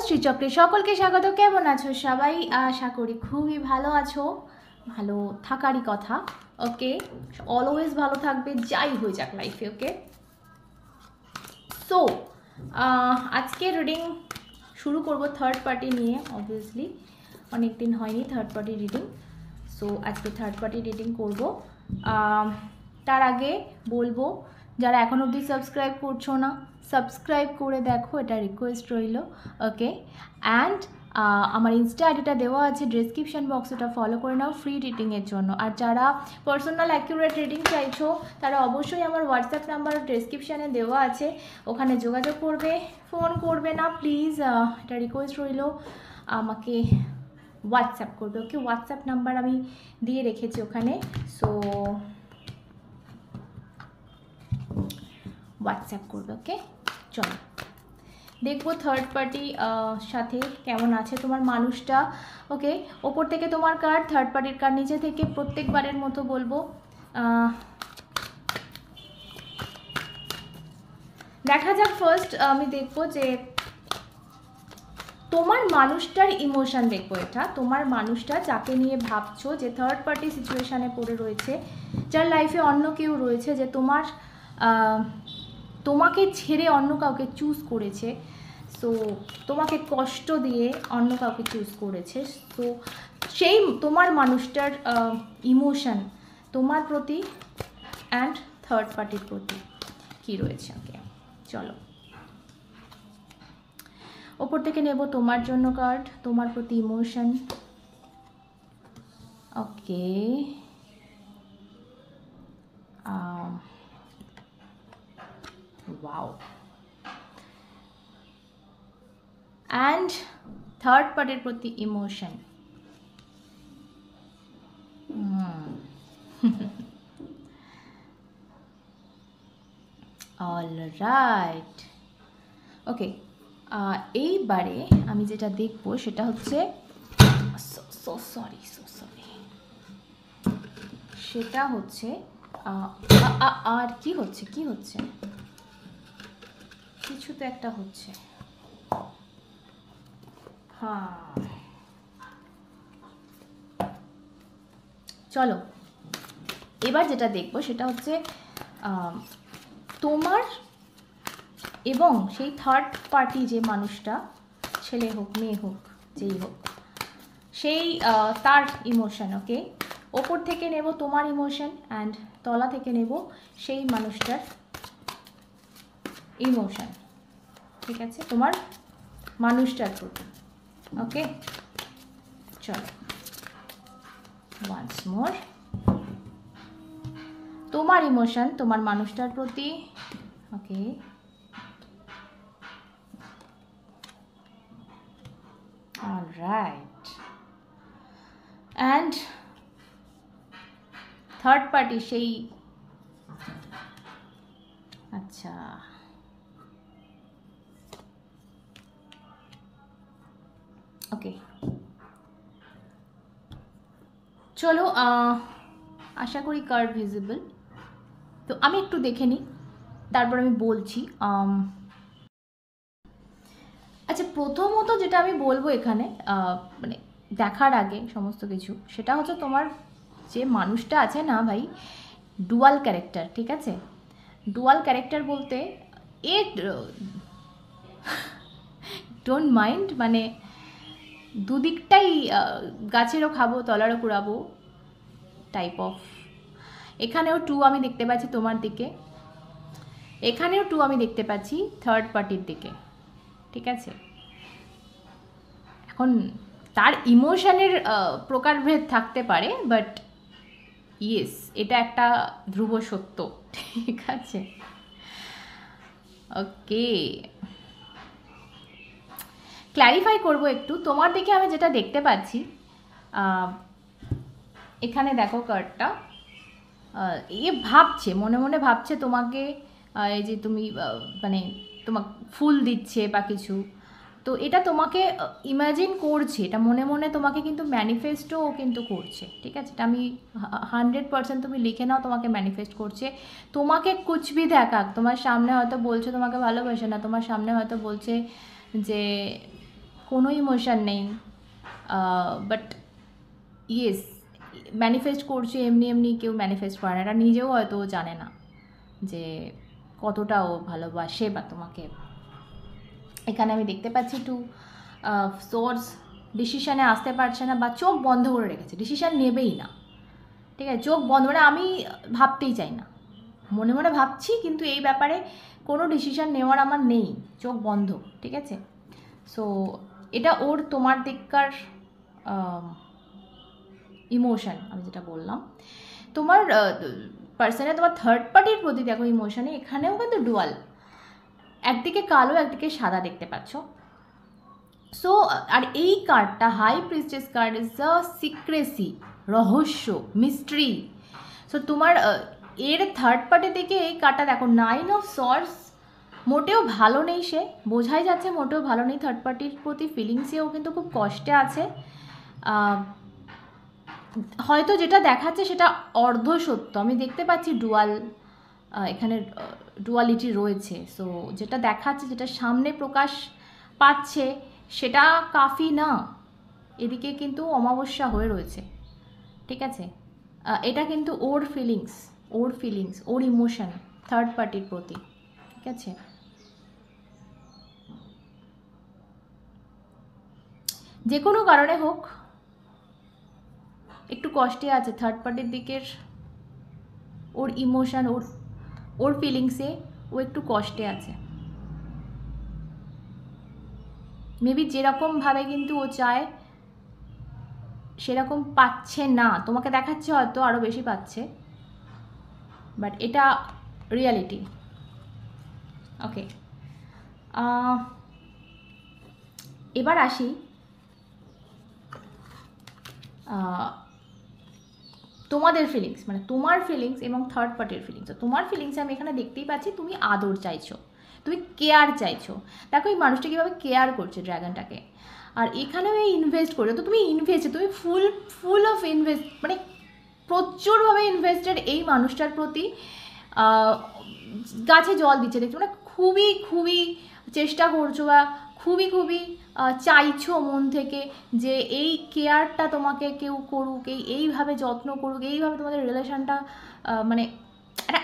শ্রীচক্রে সকলকে স্বাগত। কেমন আছো সবাই? আশা করি খুবই ভালো আছো, ভালো থাকারই কথা। ওকে, অলওয়েজ ভালো থাকবে যাই হয়ে যাক লাইফে। ওকে, সো আজকে রিডিং শুরু করব থার্ড পার্টি নিয়ে। অবভিয়াসলি অনেক দিন হয়নি থার্ড পার্টি রিডিং, সো আজকে থার্ড পার্টি রিডিং করব। তার আগে বলবো, যারা এখন অবধি সাবস্ক্রাইব করছো না, সাবস্ক্রাইব করে দেখো, এটা রিকোয়েস্ট রইল। ওকে, অ্যান্ড আমার ইনস্টা আইডিটা দেওয়া আছে ডেসক্রিপশন বক্স, ওটা ফলো করে নাও ফ্রি রিডিংয়ের জন্য। আর যারা পার্সোনাল অ্যাকিউরেট রিডিং চাইছো তারা অবশ্যই আমার হোয়াটসঅ্যাপ নাম্বার ডেসক্রিপশানে দেওয়া আছে, ওখানে যোগাযোগ করবে, ফোন করবে না প্লিজ, এটা রিকোয়েস্ট রইল। আমাকে হোয়াটসঅ্যাপ করবে। ওকে, হোয়াটসঅ্যাপ নাম্বার আমি দিয়ে রেখেছি ওখানে, সো হোয়াটসঅ্যাপ করবে। ওকে, চলো দেখবো থার্ড পার্টি সাথে কেমন আছে তোমার মানুষটা। ওকে, ওপর থেকে তোমার কার্ড, থার্ড পার্টির কার্ড নিচে থেকে, প্রত্যেকবারের মতো বলবো। দেখা যাক, ফার্স্ট আমি দেখবো যে তোমার মানুষটার ইমোশন দেখবো। এটা তোমার মানুষটা যাকে নিয়ে ভাবছো, যে থার্ড পার্টি সিচুয়েশানে পড়ে রয়েছে, যার লাইফে অন্য কেউ রয়েছে, যে তোমাকে ছেড়ে অন্য কাউকে চুজ করেছে, সো তোমাকে কষ্ট দিয়ে অন্য কাউকে চুজ করেছে। সো সেই তোমার মানুষটার ইমোশন তোমার প্রতি অ্যান্ড থার্ড পার্টির প্রতি কী রয়েছে। ওকে, চলো ওপর থেকে নেব তোমার জন্য কার্ড, তোমার প্রতি emotion. Okay, wow, and third পার্টির প্রতি ইমোশন। অলরাইট, ওকে, এইবারে আমি যেটা দেখবো সেটা হচ্ছে সরি সেটা হচ্ছে আর কি হচ্ছে কিছু তো একটা হচ্ছে। হ্যাঁ, চলো এবার যেটা দেখবো সেটা হচ্ছে তোমার এবং সেই থার্ড পার্টি, যে মানুষটা, ছেলে হোক মেয়ে হোক যেই হোক, সেই তার ইমোশন। ওকে, ওপর থেকে নেব তোমার ইমোশন অ্যান্ড তলা থেকে নেব সেই মানুষটার ইমোশন। ঠিক আছে, তোমার মানুষটার প্রতি। ওকে, চলো ওয়ান্স মোর, তোমার ইমোশন তোমার মানুষটার প্রতি। ওকে, অলরাইট, অ্যান্ড থার্ড পার্টি সেই, আচ্ছা ওকে, চলো আশা করি কার্ড ভিজিবল, তো আমি একটু দেখে নিই তারপর আমি বলছি। আচ্ছা, প্রথমত যেটা আমি বলবো এখানে, মানে দেখার আগে সমস্ত কিছু, সেটা হচ্ছে তোমার যে মানুষটা আছে না ভাই, ডুয়াল ক্যারেক্টার। ঠিক আছে, ডুয়াল ক্যারেক্টার বলতে এ ডোন্ট মাইন্ড, মানে দুদিকটাই গাছেরও খাবো তলারও কুড়াবো টাইপ অফ। এখানেও টু আমি দেখতে পাচ্ছি তোমার দিকে, এখানেও টু আমি দেখতে পাচ্ছি থার্ড পার্টির দিকে। ঠিক আছে, এখন তার ইমোশনের প্রকারভেদ থাকতে পারে, বাট ইয়েস, এটা একটা ধ্রুব সত্য। ঠিক আছে, ওকে, ক্ল্যারিফাই করব একটু। তোমার দিকে আমি যেটা দেখতে পাচ্ছি, এখানে দেখো কার্ডটা, এ ভাবছে, মনে মনে ভাবছে তোমাকে, এই যে তুমি মানে তোমাকে ফুল দিচ্ছে বা কিছু, তো এটা তোমাকে ইমাজিন করছে, এটা মনে মনে তোমাকে কিন্তু ম্যানিফেস্টও কিন্তু করছে। ঠিক আছে, এটা আমি 100% তুমি লিখে নাও, তোমাকে ম্যানিফেস্ট করছে। তোমাকে কুছ ভি দেখাক, তোমার সামনে হয়তো বলছে তোমাকে ভালোবাসে না, তোমার সামনে হয়তো বলছে যে কোনো ইমোশন নেই, বাট ইয়েস ম্যানিফেস্ট করছে এমনি এমনি কেউ ম্যানিফেস্ট করে না, এটা নিজেও হয়তো ও জানে না যে কতটা ও ভালোবাসে বা তোমাকে। এখানে আমি দেখতে পাচ্ছি টু সোর্স ডিসিশানে আসতে পারছে না বা চোখ বন্ধ করে রেখেছে, ডিসিশান নেবেই না, ঠিক আছে, চোখ বন্ধ, মানে আমি ভাবতেই চাই না, মনে মনে ভাবছি কিন্তু এই ব্যাপারে কোনো ডিসিশান নেওয়ার আমার নেই, চোখ বন্ধ, ঠিক আছে। সো এটা ওর তোমার দিককার ইমোশন, আমি যেটা বললাম তোমার পার্সনে তোমার থার্ড পার্টির প্রতি দেখো ইমোশনে এখানেও কিন্তু ডুয়াল, একদিকে কালো একদিকে সাদা দেখতে পাচ্ছ। সো আর এই কার্ডটা high priestess card is the secrecy, রহস্য, মিস্ট্রি। সো তোমার এর থার্ড পার্টি থেকে এই কার্ডটা দেখো 9 অফ সর্টস, মোটেও ভালো নেই, সে বোঝাই যাচ্ছে মোটেও ভালো নেই, থার্ড পার্টির প্রতি ফিলিংসেও কিন্তু খুব কষ্টে আছে। হয়তো যেটা দেখাচ্ছে সেটা অর্ধ সত্য, আমি দেখতে পাচ্ছি ডুয়াল, এখানে ডুয়ালিটি রয়েছে। সো যেটা দেখাচ্ছে, যেটা সামনে প্রকাশ পাচ্ছে সেটা কাফি না, এদিকে কিন্তু অমাবস্যা হয়ে রয়েছে, ঠিক আছে। এটা কিন্তু ওর ফিলিংস, ওর ইমোশন থার্ড পার্টির প্রতি, ঠিক আছে। যে কোনো কারণে হোক একটু কষ্টে আছে থার্ড পার্টির দিকের, ওর ইমোশন, ওর ফিলিংসে ও একটু কষ্টে আছে। মেবি যেরকমভাবে কিন্তু ও চায় সেরকম পাচ্ছে না, তোমাকে দেখাচ্ছে হয়তো আরও বেশি পাচ্ছে, বাট এটা রিয়ালিটি। ওকে, এবার আসি তোমাদের ফিলিংস, মানে তোমার ফিলিংস এবং থার্ড পার্টির ফিলিংস। তোমার ফিলিংসে আমি এখানে দেখতেই পাচ্ছি তুমি আদর চাইছো, তুমি কেয়ার চাইছো। দেখো এই মানুষটা কীভাবে কেয়ার করছে ড্র্যাগনটাকে, আর এখানেও এই ইনভেস্ট করছো, তো তুমি তুমি ফুল অফ ইনভেস্ট, মানে প্রচুরভাবে ইনভেস্টেড এই মানুষটার প্রতি। গাছে জল দিচ্ছে দেখছো, মানে খুবই চেষ্টা করছো বা খুবই চাইছো মন থেকে যে এই কেয়ারটা তোমাকে কেউ করুক, এইভাবে যত্ন করুক, এইভাবে তোমাদের রিলেশনটা মানে একটা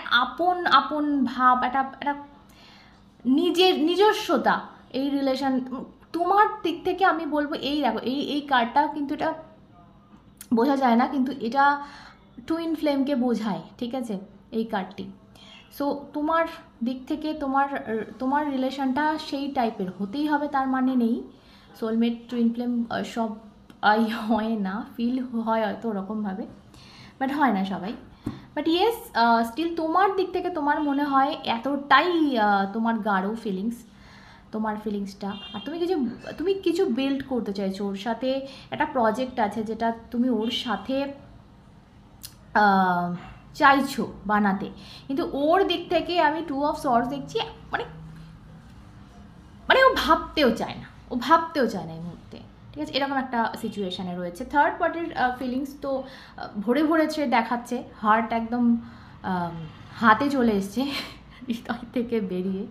আপন ভাব, একটা নিজস্বতা, এই রিলেশন তোমার দিক থেকে আমি বলবো। এই দেখো এই কার্ডটা কিন্তু এটা বোঝা যায় না, কিন্তু এটা টুইন ফ্লেমকে বোঝায়, ঠিক আছে, এই কার্ডটি। সো তোমার দিক থেকে তোমার রিলেশনটা সেই টাইপের হতেই হবে তার মানে নেই, সোলমেট টুইন ফ্লেম সব হয় না, ফিল হয় হয়তো ওরকমভাবে, বাট হয় না সবাই। বাট ইয়েস স্টিল তোমার দিক থেকে তোমার মনে হয় এতটাই তোমার গাঢ় ফিলিংস, তোমার ফিলিংসটা, আর তুমি কিছু বিল্ড করতে চাইছো ওর সাথে, একটা প্রজেক্ট আছে যেটা তুমি ওর সাথে চাইছো বানাতে, কিন্তু ওর দিক থেকে আমি 2 অফ সর্টস দেখছি, মানে ও ভাবতেও চায় না এই মুহূর্তে, ঠিক আছে, এরকম একটা সিচুয়েশানে রয়েছে। থার্ড পার্টির ফিলিংস তো ভরেছে দেখাচ্ছে, হার্ট একদম হাতে চলে এসছে হৃদয় থেকে বেরিয়ে।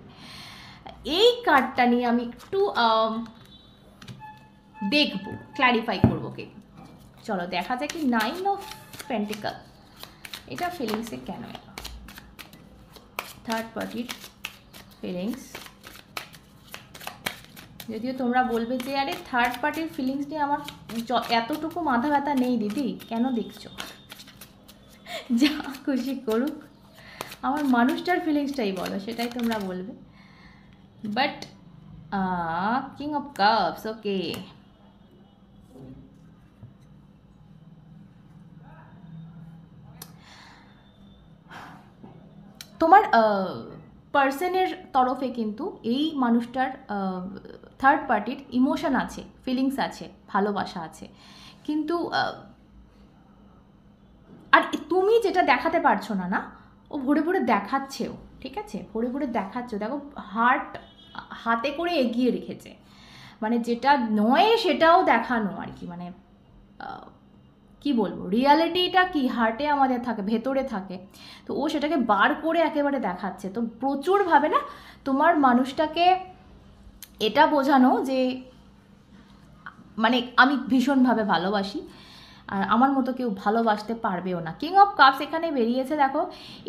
এই কার্ডটা নিয়ে আমি একটু দেখবো, ক্ল্যারিফাই করবো, কে চলো দেখা যায় কি 9 অফ পেন্টিকল, এটা ফিলিংসে কেন এলো, থার্ড পার্টির ফিলিংস। যদিও তোমরা বলবে যে আরে থার্ড পার্টির ফিলিংস নিয়ে আমার এতটুকু মাথা ব্যথা নেই দিদি, কেন দেখছো, যা খুশি করুক, আমার মানুষটার ফিলিংসটাই বলো, সেটাই তোমরা বলবে। বাট কিং অফ কাপস, ওকে, তোমার পার্সনের তরফে কিন্তু এই মানুষটার থার্ড পার্টির ইমোশন আছে, ফিলিংস আছে, ভালোবাসা আছে, কিন্তু আর তুমি যেটা দেখাতে পারছো না, ও ভরে দেখাচ্ছেও, ঠিক আছে, ভরে দেখাচ্ছেও, দেখো হাতে করে এগিয়ে রেখেছে, মানে যেটা নয় সেটাও দেখানো আর কি, মানে কি বলবো, রিয়ালিটিটা কি হার্টে আমাদের থাকে, ভেতরে থাকে, তো ও সেটাকে বার করে একেবারে দেখাচ্ছে। তো প্রচুরভাবে না তোমার মানুষটাকে এটা বোঝানো যে মানে আমি ভীষণভাবে ভালোবাসি, আর আমার মতো কেউ ভালোবাসতে পারবেও না। কিং অফ কাপস এখানে বেরিয়েছে, দেখো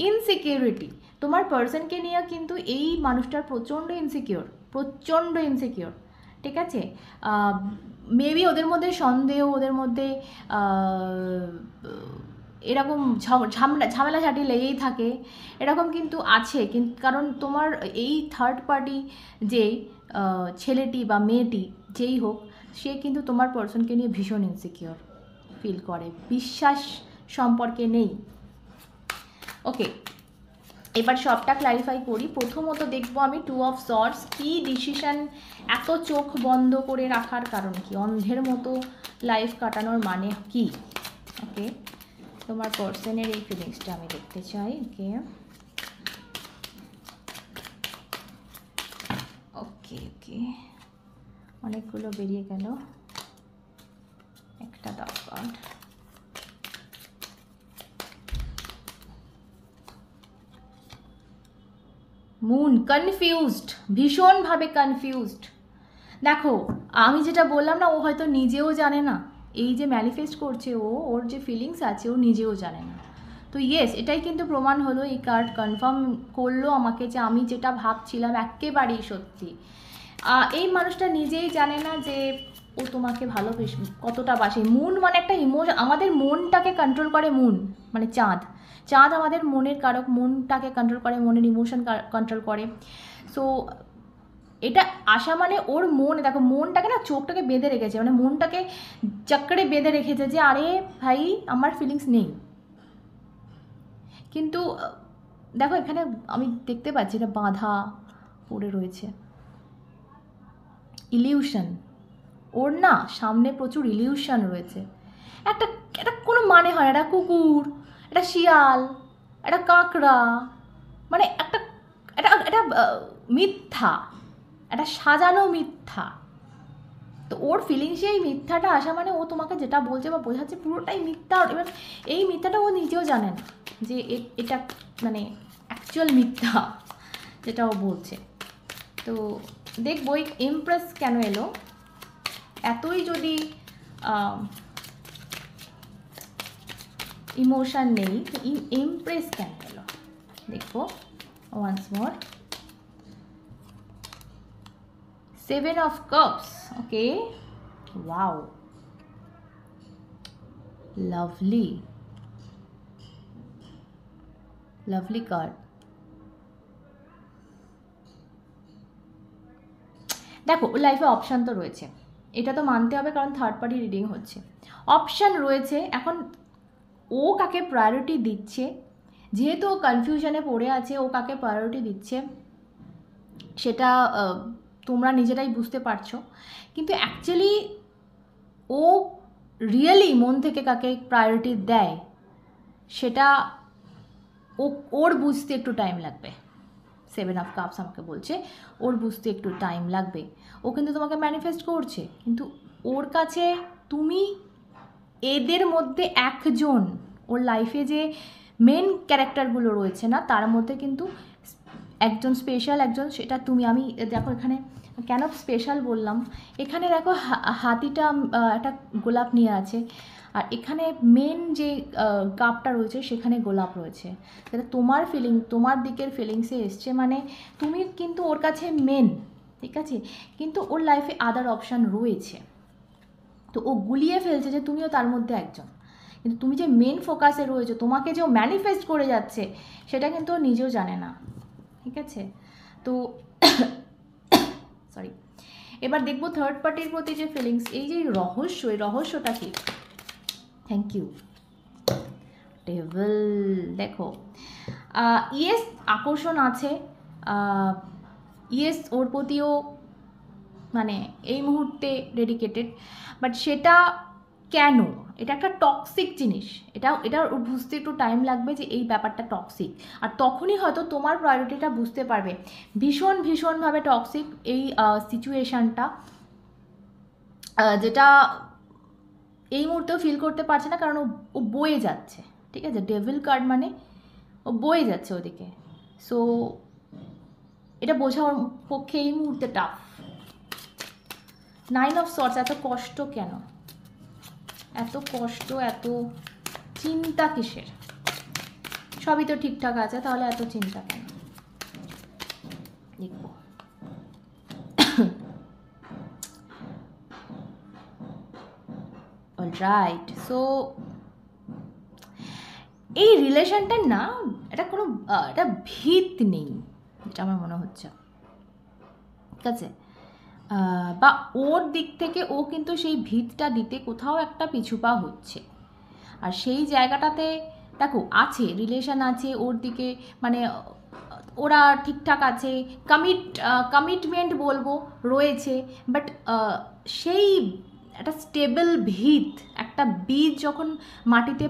ইনসিকিউরিটি। তোমার পার্সনকে নিয়ে কিন্তু এই মানুষটার প্রচণ্ড ইনসিকিউর, ঠিক আছে। মেবি ওদের মধ্যে সন্দেহ, ওদের মধ্যে এরকম ঝামেলাঝাটি লেগেই থাকে, এরকম কিন্তু আছে। কিন্তু কারণ তোমার এই থার্ড পার্টি যে ছেলেটি বা মেয়েটি যেই হোক, সে কিন্তু তোমার পার্সনকে নিয়ে ভীষণ ইনসিকিউর ফিল করে, বিশ্বাস সম্পর্কে নেই। ওকে, এবার সবটা ক্লারিফাই করি। প্রথমত দেখবো আমি 2 অফ সর্টস। কী ডিসিশন, এত চোখ বন্ধ করে রাখার কারণ কি, অন্ধের মতো লাইফ কাটানোর মানে কি? ওকে, তোমার পার্সনের এই ফিলিংসটা আমি দেখতে চাই। ওকে ওকে ওকে, অনেকগুলো বেরিয়ে গেল, একটা দরকার। মুন কনফিউজড, ভীষণভাবে কনফিউজড। দেখো আমি যেটা বললাম না, ও হয়তো নিজেও জানে না এই যে ম্যানিফেস্ট করছে, ওর যে ফিলিংস আছে ও নিজেও জানে না। তো ইয়েস, এটাই কিন্তু প্রমাণ হলো, এই কার্ড কনফার্ম করলো আমাকে যে আমি যেটা ভাবছিলাম একেবারেই সত্যি। এই মানুষটা নিজেই জানে না যে ও তোমাকে ভালোবেসে কতটা বাসে। মুন মানে একটা ইমোশন, আমাদের মনটাকে কন্ট্রোল করে মুন, মানে চাঁদ আমাদের মনের কারক, মনটাকে কন্ট্রোল করে, মনের ইমোশন কন্ট্রোল করে। সো এটা আসা মানে ওর মন, দেখো মনটাকে না, চোখটাকে বেঁধে রেখেছে, মানে মনটাকে চক্করে বেঁধে রেখেছে যে আরে ভাই আমার ফিলিংস নেই। কিন্তু দেখো এখানে আমি দেখতে পাচ্ছি এটা বাঁধা পড়ে রয়েছে, ইলিউশন। ওর না সামনে প্রচুর ইলিউশন রয়েছে। একটা একটা কোনো মানে হয় না, একটা কুকুর, একটা শিয়াল, একটা কাঁকড়া, মানে একটা এটা এটা মিথ্যা, একটা সাজানো মিথ্যা। তো ওর ফিলিংসে এই মিথ্যাটা আসা মানে ও তোমাকে যেটা বলছে বা বোঝাচ্ছে পুরোটাই মিথ্যা। এবার এই মিথ্যাটা ও নিজেও জানে না যে এটা মানে অ্যাকচুয়াল মিথ্যা যেটা ও বলছে। তো দেখবো ইমপ্রেস কেন এলো, এতই যদি ইমোশন নেই তো ইমপ্রেস কেন এলো দেখবো। Once more, 7 of cups. Okay, wow, lovely card. দেখো ওর লাইফে অপশান তো রয়েছে, এটা তো মানতে হবে, কারণ থার্ড পার্টি রিডিং হচ্ছে, অপশান রয়েছে। এখন ও কাকে প্রায়োরিটি দিচ্ছে, যেহেতু ও কনফিউশনে পড়ে আছে, ও কাকে প্রায়োরিটি দিচ্ছে সেটা তোমরা নিজেরাই বুঝতে পারছো। কিন্তু অ্যাকচুয়ালি ও রিয়েলি মন থেকে কাকে প্রায়োরিটি দেয় সেটা ওর বুঝতে একটু টাইম লাগবে। 7 of cups আমাকে বলছে ওর বুঝতে একটু টাইম লাগবে। ও কিন্তু তোমাকে ম্যানিফেস্ট করছে, কিন্তু ওর কাছে তুমি এদের মধ্যে একজন, ওর লাইফে যে মেন ক্যারেক্টারগুলো রয়েছে না তার মধ্যে কিন্তু একজন স্পেশাল, একজন সেটা তুমি। আমি দেখো এখানে কেন স্পেশাল বললাম, এখানে দেখো হাতিটা একটা গোলাপ নিয়ে আছে, আর এখানে মেন যে কাপটা রয়েছে সেখানে গোলাপ রয়েছে। তাহলে তোমার ফিলিং, তোমার দিকের ফিলিংসে এসছে, মানে তুমি কিন্তু ওর কাছে মেন, ঠিক আছে, কিন্তু ওর লাইফে আদার অপশান রয়েছে। তো ও গুলিয়ে ফেলছে যে তুমিও তার মধ্যে একজন, কিন্তু তুমি যে মেন ফোকাসে রয়েছে, তোমাকে যে ও ম্যানিফেস্ট করে যাচ্ছে সেটা কিন্তু ও নিজেও জানে না, ঠিক আছে। তো সরি, এবার দেখবো থার্ড পার্টির প্রতি যে ফিলিংস, এই যে রহস্য, এই রহস্যটা কি। Thank you devil. দেখো ইয়েস আকর্ষণ আছে, ইয়েস ওর প্রতিও মানে এই মুহূর্তে ডেডিকেটেড, বাট সেটা কেন, এটা একটা টক্সিক জিনিস, এটা বুঝতে একটু টাইম লাগবে যে এই ব্যাপারটা টক্সিক, আর তখনই হয়তো তোমার প্রায়োরিটিটা বুঝতে পারবে। ভীষণভাবে টক্সিক এই সিচুয়েশানটা, যেটা এই মুহূর্তেও ফিল করতে পারছে না, কারণ ও বয়ে যাচ্ছে, ঠিক আছে। ডেভিল কার্ড মানে ও বয়ে যাচ্ছে ওদিকে। সো এটা বোঝা ওর পক্ষে এই মুহূর্তে টাফ। নাইন অফ সর্টস, এত কষ্ট কেন, এত কষ্ট, এত চিন্তা কিসের? সবই তো ঠিকঠাক আছে, তাহলে এত চিন্তা কেন? দেখব অলরাইট। সো এই রিলেশনটার না এটা কোনো একটা ভিত নেই, যেটা আমার মনে হচ্ছে, ঠিক আছে? বা ওর দিক থেকে ও কিন্তু সেই ভিতটা দিতে কোথাও একটা পিছুপা হচ্ছে। আর সেই জায়গাটাতে দেখো আছে, রিলেশন আছে ওর দিকে, মানে ওরা ঠিকঠাক আছে, কমিটমেন্ট বলবো রয়েছে, বাট সেই একটা স্টেবল ভিত, একটা বীজ যখন মাটিতে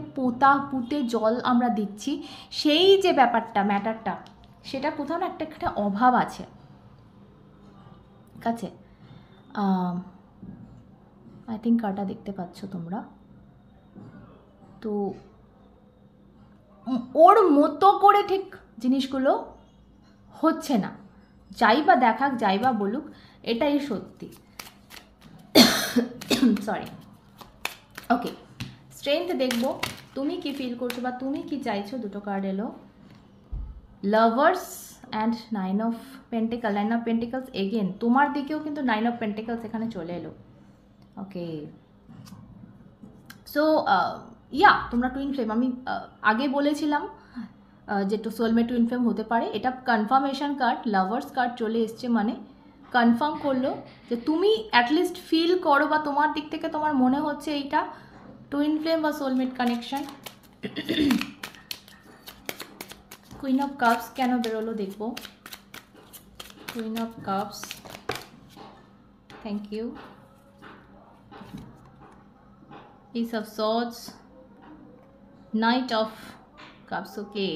পুঁতে জল আমরা দিচ্ছি, সেই যে ব্যাপারটা, ম্যাটারটা, সেটা কোথাও না একটা অভাব আছে, ঠিক আছে? আই থিঙ্ক কার্ডটা দেখতে পাচ্ছ তোমরা, তো ওর মতো করে ঠিক জিনিসগুলো হচ্ছে না, যাই বা দেখাক, যাই বা বলুক, এটাই সত্যি। সরি, ওকে, স্ট্রেংথ দেখবো তুমি কি ফিল করছো বা তুমি কি চাইছো। দুটো কার্ড এলো, lovers and nine of pentacle. Nine of pentacles again তোমার দিকেও কিন্তু নাইন অফ পেন্টিকলস এখানে চলে এলো। ওকে, সো ইয়া তোমরা টুইন ফ্লেম, আমি আগে বলেছিলাম যে সোলমেট টুইন ফ্লেম হতে পারে, এটা কনফার্মেশন কার্ড, লাভার্স কার্ড চলে এসছে, মানে কনফার্ম করলো যে তুমি অ্যাটলিস্ট ফিল করো বা তোমার দিক থেকে তোমার মনে হচ্ছে এইটা টুইন ফ্লেম বা soulmate connection. Queen of cups কেন বেরোলো দেখবো। Queen of cups, thank you. Ace of Swords, Knight of Cups, okay.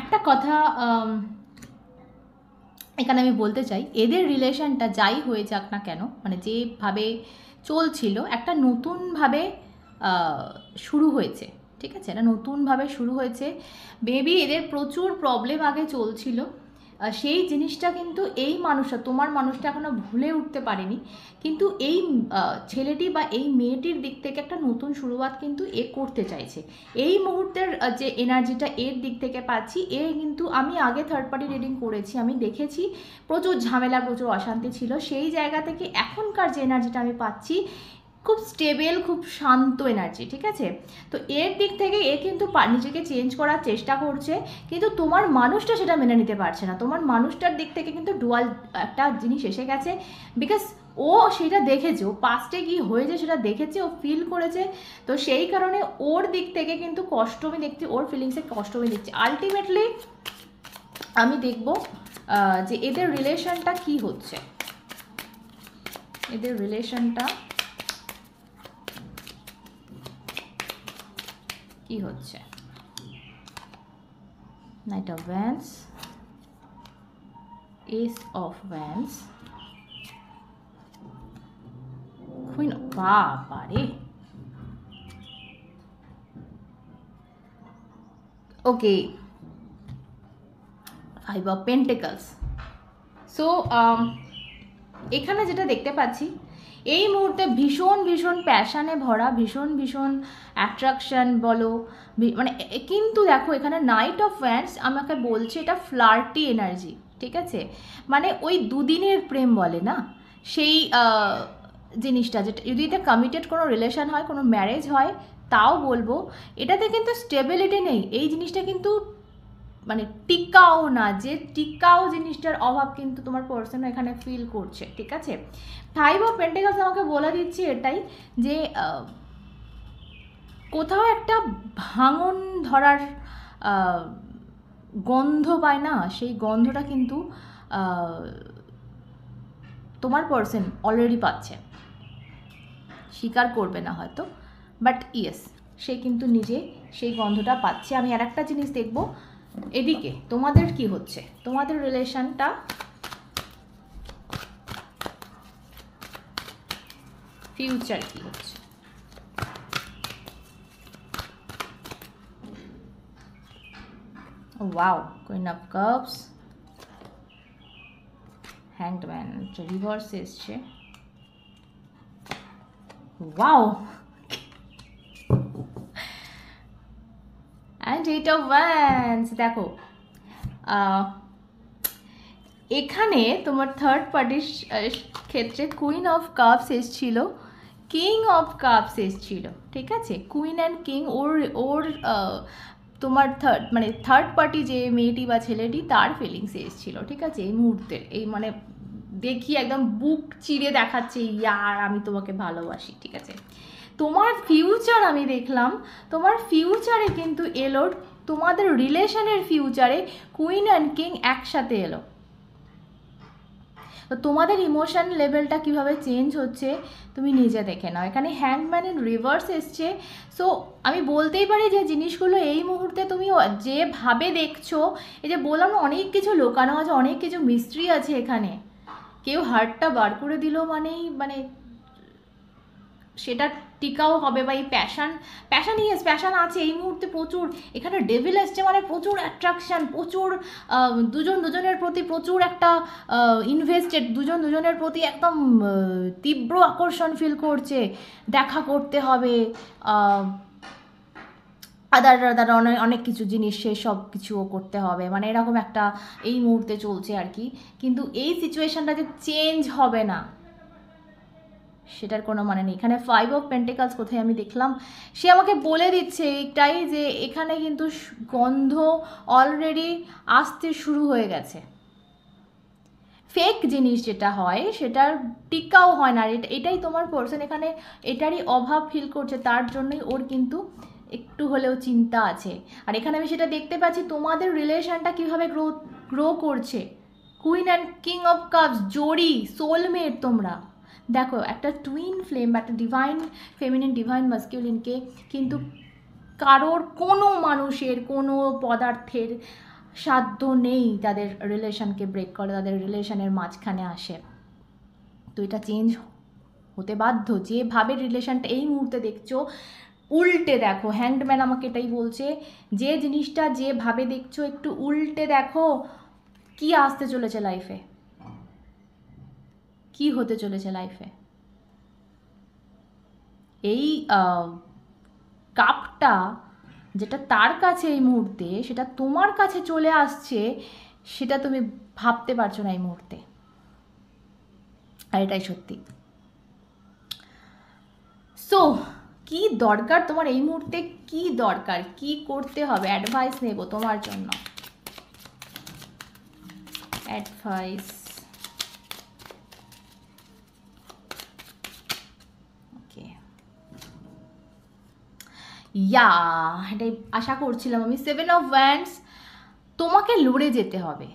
একটা কথা এখানে আমি বলতে চাই, এদের রিলেশনটা যাই হয়ে যাক না কেন, মানে যেভাবে চলছিল, একটা নতুনভাবে শুরু হয়েছে, ঠিক আছে? এটা নতুনভাবে শুরু হয়েছে। বেবি এদের প্রচুর প্রবলেম আগে চলছিল, সেই জিনিসটা কিন্তু এই মানুষটা, তোমার মানুষটা এখনও ভুলে উঠতে পারেনি, কিন্তু এই ছেলেটি বা এই মেয়েটির দিক থেকে একটা নতুন শুরুয়াত কিন্তু এ করতে চাইছে। এই মুহূর্তের যে এনার্জিটা এর দিক থেকে পাচ্ছি, এ কিন্তু, আমি আগে থার্ড পার্টি রিডিং করেছি, আমি দেখেছি প্রচুর ঝামেলা, প্রচুর অশান্তি ছিল, সেই জায়গা থেকে এখনকার যে এনার্জিটা আমি পাচ্ছি খুব স্টেবল, খুব শান্ত এনার্জি, ঠিক আছে? তো এর দিক থেকে এ কিন্তু নিজেকে চেঞ্জ করার চেষ্টা করছে, কিন্তু তোমার মানুষটা সেটা মেনে নিতে পারছে না। তোমার মানুষটার দিক থেকে কিন্তু ডুয়াল একটা জিনিস এসে গেছে, বিকজ ও সেটা দেখেছে, ও পাস্টে কি হয়েছে সেটা দেখেছে, ও ফিল করেছে, তো সেই কারণে ওর দিক থেকে কিন্তু কষ্ট আমি দেখছি, ওর ফিলিংসে কষ্ট আমি দেখছি। আলটিমেটলি আমি দেখব যে এদের রিলেশনটা কি হচ্ছে, এদের রিলেশনটা কি হচ্ছে। Night of wands, S of wands, queen, বাবারে, ওকে, ফাইভ অফ পেন্টিকলস। সো এখানে যেটা দেখতে পাচ্ছি, এই মুহূর্তে ভীষণ ভীষণ প্যাশানে ভরা, ভীষণ ভীষণ অ্যাট্রাকশন বলো, মানে, কিন্তু দেখো এখানে নাইট অফ ওয়ান্স আমাকে বলছে এটা ফ্লার্টি এনার্জি, ঠিক আছে? মানে ওই দুদিনের প্রেম বলে না, সেই জিনিসটা, যেটা যদি এটা কমিটেড কোনো রিলেশন হয়, কোনো ম্যারেজ হয়, তাও বলবো এটাতে কিন্তু স্টেবিলিটি নেই, এই জিনিসটা কিন্তু মানে টিকাও না, যে টিকাও জিনিসটার অভাব কিন্তু তোমার পার্সন এখানে ফিল করছে, ঠিক আছে? ফাইভ অফ পেন্টিকলস আমাকে বলে দিচ্ছি এটাই, যে কোথাও একটা ভাঙন ধরার গন্ধ পায় না, সেই গন্ধটা কিন্তু তোমার পার্সন অলরেডি পাচ্ছে, স্বীকার করবে না হয়তো, বাট ইয়েস, সে কিন্তু নিজে সেই গন্ধটা পাচ্ছে। আমি আর একটা জিনিস দেখবো, এদিকে তোমাদের কি হচ্ছে, তোমাদের রিলেশনটা ফিউচার কি হচ্ছে। Wow, queen of cups, hanged man, reverse এসছে, wow, and eight of wands. দেখো এখানে তোমার থার্ড পার্টির ক্ষেত্রে কুইন অফ কাপস এসছিল, কিং অফ কাপস এসছিল, ঠিক আছে? কুইন অ্যান্ড কিং, ওর ওর তোমার থার্ড পার্টি যে মেয়েটি বা ছেলেটি, তার ফিলিংস এসছিল, ঠিক আছে? এই মুহূর্তে এই মানে দেখি একদম বুক চিরে দেখাচ্ছে, ইয়ার আমি তোমাকে ভালোবাসি, ঠিক আছে? তোমার ফিউচার আমি দেখলাম, তোমার ফিউচারে কিন্তু এলো, তোমাদের রিলেশনের ফিউচারে কুইন অ্যান্ড কিং একসাথে এলো। তো তোমাদের ইমোশন লেভেলটা কিভাবে চেঞ্জ হচ্ছে তুমি নিজে দেখে নাও। এখানে হ্যাংম্যানের রিভার্স এসছে। সো আমি বলতেই পারি যে জিনিসগুলো এই মুহূর্তে তুমি যেভাবে দেখছো, এই যে বললাম না অনেক কিছু লোকানো আছে, অনেক কিছু মিস্ট্রি আছে এখানে। কেউ হার্টটা বার করে দিল মানেই মানে সেটা টিকাও হবে, বা এই প্যাশন আছে এই মুহূর্তে প্রচুর। এখানে ডেভিল এসছে মানে প্রচুর অ্যাট্রাকশান, প্রচুর দুজনের প্রতি প্রচুর একটা ইনভেস্টেড, দুজনের প্রতি একদম তীব্র আকর্ষণ ফিল করছে, দেখা করতে হবে, আদার অনেক কিছু জিনিস, সে সব কিছুও করতে হবে, মানে এরকম একটা এই মুহূর্তে চলছে আর কি। কিন্তু এই সিচুয়েশানটা যে চেঞ্জ হবে না সেটার কোনো মানে নেই। এখানে 5 অফ পেন্টিকলস কোথায় আমি দেখলাম, সে আমাকে বলে দিচ্ছে এইটাই যে এখানে কিন্তু গন্ধ অলরেডি আসতে শুরু হয়ে গেছে। ফেক জিনিস যেটা হয় সেটার টিকাও হয় না, এটাই তোমার পার্সন এখানে এটারই অভাব ফিল করছে, তার জন্যই ওর কিন্তু একটু হলেও চিন্তা আছে। আর এখানে আমি সেটা দেখতে পাচ্ছি তোমাদের রিলেশনটা কীভাবে গ্রো করছে। Queen and king of cups, Jodi, soulmate তোমরা। দেখো একটা টুইন ফ্লেম বা একটা ডিভাইন ফেমিনিন, ডিভাইন মাস্কিউলিনকে কিন্তু কারোর, কোনো মানুষের, কোনো পদার্থের সাধ্য নেই তাদের রিলেশনকে ব্রেক করে, তাদের রিলেশনের মাঝখানে আসে। তো এটা চেঞ্জ হতে বাধ্য। যেভাবে রিলেশনটা এই মুহূর্তে দেখছো উল্টে দেখো, হ্যাংডম্যান আমাকে এটাই বলছে, যে জিনিসটা যেভাবে দেখছো একটু উল্টে দেখো, কি আসতে চলেছে লাইফে, কি হতে চলেছে লাইফে। এই কাপটা যেটা তার কাছে এই মুহূর্তে, সেটা তোমার কাছে চলে আসছে, সেটা তুমি ভাবতে পারছো না এই মুহূর্তে, আর এটাই সত্যি। সো কি দরকার তোমার এই মুহূর্তে, কি দরকার, কি করতে হবে, অ্যাডভাইস নেব তোমার জন্য। অ্যাডভাইস, ওকে, এটাই আশা করছিলাম আমি। 7 অফ ওয়ান্ডস, তোমাকে লড়ে যেতে হবে,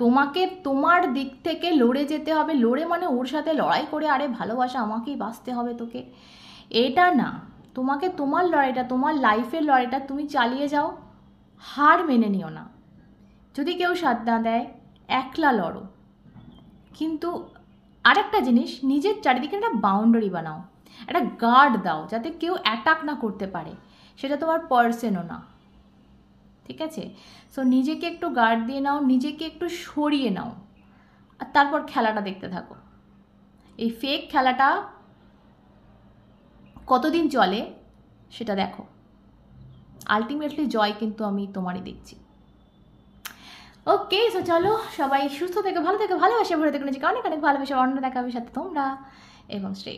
তোমাকে তোমার দিক থেকে লড়ে যেতে হবে। লড়ে মানে ওর সাথে লড়াই করে আরে ভালোবাসা আমাকেই বাঁচতে হবে তোকে, এটা না। তোমাকে তোমার লড়াইটা, তোমার লাইফের লড়াইটা তুমি চালিয়ে যাও, হার মেনে নিও না। যদি কেউ সাথ না দেয় একলা লড়ো, কিন্তু আরেকটা জিনিস, নিজের চারিদিকে একটা বাউন্ডারি বানাও, একটা গার্ড দাও, যাতে কেউ অ্যাটাক না করতে পারে। সেটা তোমার পার্সনও না, ঠিক আছে? সো নিজেকে একটু গার্ড দিয়ে নাও, নিজেকে একটু সরিয়ে নাও, আর তারপর খেলাটা দেখতে থাকো। এই ফেক খেলাটা কতদিন চলে সেটা দেখো, আলটিমেটলি জয় কিন্তু আমি তোমারই দেখছি। ওকে, সো চলো সবাই সুস্থ থেকে, ভালো থেকে, ভালোবাসে ভরে থেকে, নিজেকে অনেক অনেক ভালোবেসে অন্য দেখা হবে সাথে তোমরা, এবং স্টে